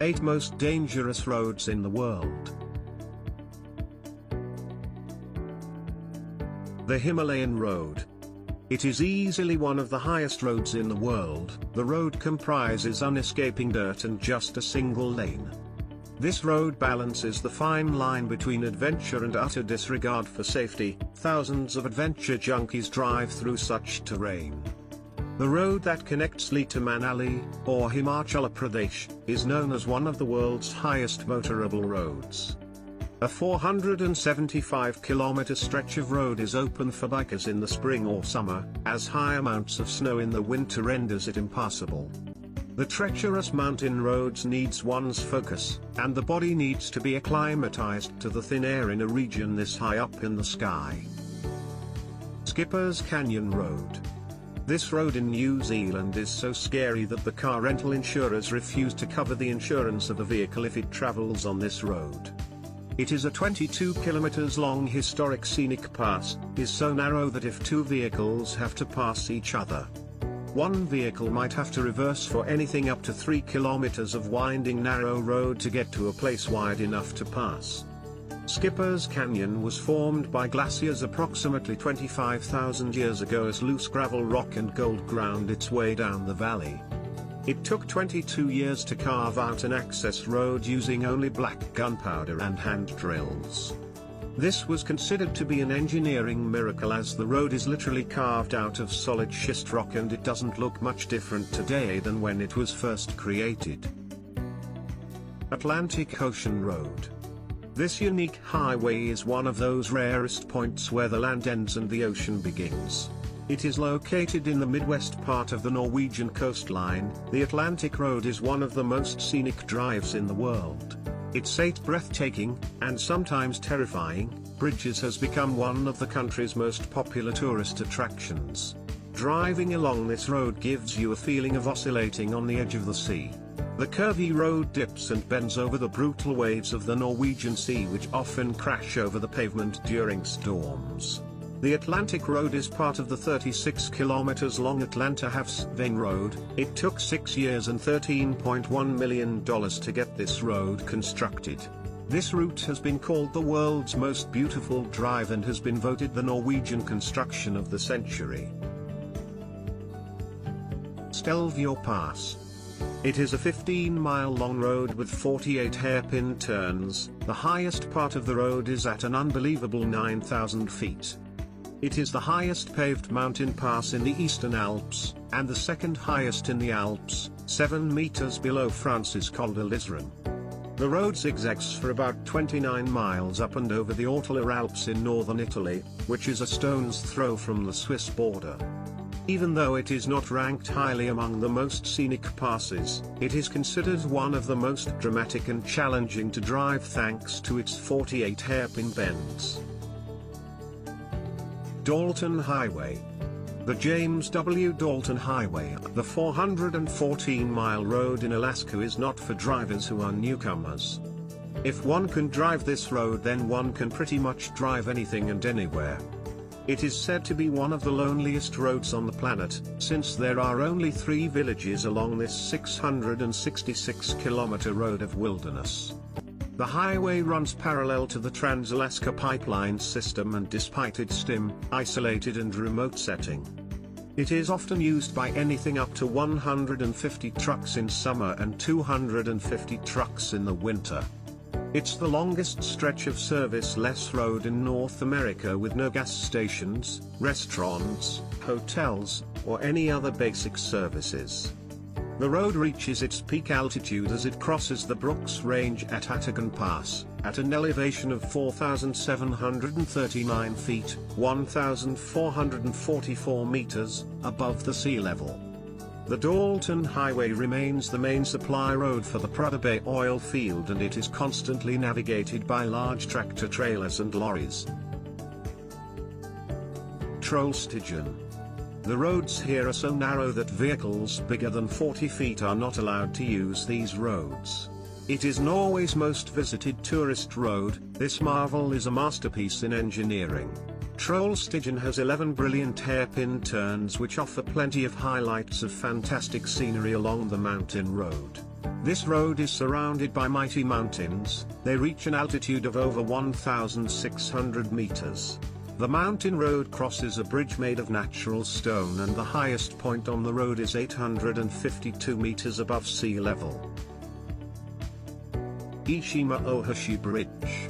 8 most dangerous roads in the world. The Himalayan Road. It is easily one of the highest roads in the world. The road comprises unescaping dirt and just a single lane. This road balances the fine line between adventure and utter disregard for safety. Thousands of adventure junkies drive through such terrain. The road that connects Leh to Manali, or Himachal Pradesh, is known as one of the world's highest motorable roads. A 475-kilometer stretch of road is open for bikers in the spring or summer, as high amounts of snow in the winter renders it impassable. The treacherous mountain roads needs one's focus, and the body needs to be acclimatized to the thin air in a region this high up in the sky. Skipper's Canyon Road. This road in New Zealand is so scary that the car rental insurers refuse to cover the insurance of a vehicle if it travels on this road. It is a 22 kilometers long historic scenic pass, is so narrow that if two vehicles have to pass each other, one vehicle might have to reverse for anything up to 3 kilometers of winding narrow road to get to a place wide enough to pass. Skipper's Canyon was formed by glaciers approximately 25,000 years ago as loose gravel rock and gold ground its way down the valley. It took 22 years to carve out an access road using only black gunpowder and hand drills. This was considered to be an engineering miracle as the road is literally carved out of solid schist rock and it doesn't look much different today than when it was first created. Atlantic Ocean Road. This unique highway is one of those rarest points where the land ends and the ocean begins. It is located in the Midwest part of the Norwegian coastline. The Atlantic Road is one of the most scenic drives in the world. Its 8 breathtaking, and sometimes terrifying, bridges has become one of the country's most popular tourist attractions. Driving along this road gives you a feeling of oscillating on the edge of the sea. The curvy road dips and bends over the brutal waves of the Norwegian Sea which often crash over the pavement during storms. The Atlantic Road is part of the 36 kilometers long Atlanta Havsveien Road. It took 6 years and $13.1 million to get this road constructed. This route has been called the world's most beautiful drive and has been voted the Norwegian construction of the century. Stelvio Pass. It is a 15-mile-long road with 48 hairpin turns. The highest part of the road is at an unbelievable 9,000 feet. It is the highest paved mountain pass in the Eastern Alps, and the second highest in the Alps, 7 meters below France's Col de Liseron. The road zigzags for about 29 miles up and over the Ortler Alps in northern Italy, which is a stone's throw from the Swiss border. Even though it is not ranked highly among the most scenic passes, it is considered one of the most dramatic and challenging to drive thanks to its 48 hairpin bends. Dalton Highway. The James W. Dalton Highway, the 414-mile road in Alaska, is not for drivers who are newcomers. If one can drive this road, then one can pretty much drive anything and anywhere. It is said to be one of the loneliest roads on the planet, since there are only 3 villages along this 666-kilometer road of wilderness. The highway runs parallel to the Trans-Alaska Pipeline system, and despite its dim, isolated and remote setting, it is often used by anything up to 150 trucks in summer and 250 trucks in the winter. It's the longest stretch of service-less road in North America, with no gas stations, restaurants, hotels, or any other basic services. The road reaches its peak altitude as it crosses the Brooks Range at Atagon Pass, at an elevation of 4,739 feet, 1,444 meters, above the sea level. The Dalton Highway remains the main supply road for the Prudhoe Bay oil field, and it is constantly navigated by large tractor trailers and lorries. Trollstigen. The roads here are so narrow that vehicles bigger than 40 feet are not allowed to use these roads. It is Norway's most visited tourist road. This marvel is a masterpiece in engineering. Trollstigen has 11 brilliant hairpin turns which offer plenty of highlights of fantastic scenery along the mountain road. This road is surrounded by mighty mountains. They reach an altitude of over 1,600 meters. The mountain road crosses a bridge made of natural stone, and the highest point on the road is 852 meters above sea level. Ishima Ohashi Bridge.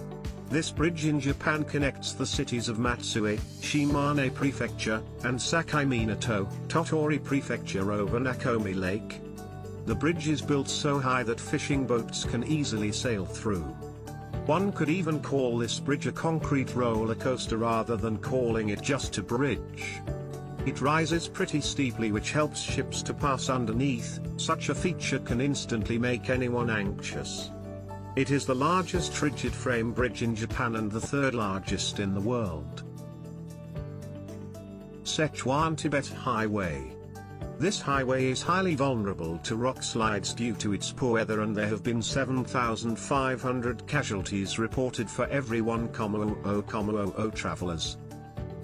This bridge in Japan connects the cities of Matsue, Shimane Prefecture, and Sakai Minato, Tottori Prefecture over Nakomi Lake. The bridge is built so high that fishing boats can easily sail through. One could even call this bridge a concrete roller coaster rather than calling it just a bridge. It rises pretty steeply, which helps ships to pass underneath. Such a feature can instantly make anyone anxious. It is the largest rigid frame bridge in Japan and the third largest in the world. Sichuan-Tibet Highway. This highway is highly vulnerable to rock slides due to its poor weather, and there have been 7,500 casualties reported for every 1,000 travelers.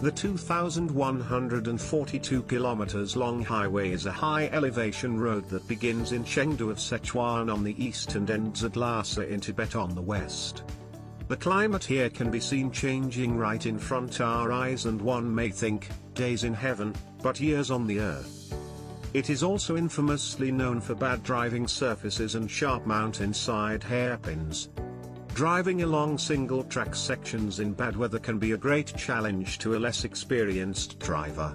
The 2,142 kilometers long highway is a high elevation road that begins in Chengdu of Sichuan on the east and ends at Lhasa in Tibet on the west. The climate here can be seen changing right in front our eyes, and one may think, days in heaven, but years on the earth. It is also infamously known for bad driving surfaces and sharp mountainside hairpins. Driving along single-track sections in bad weather can be a great challenge to a less experienced driver.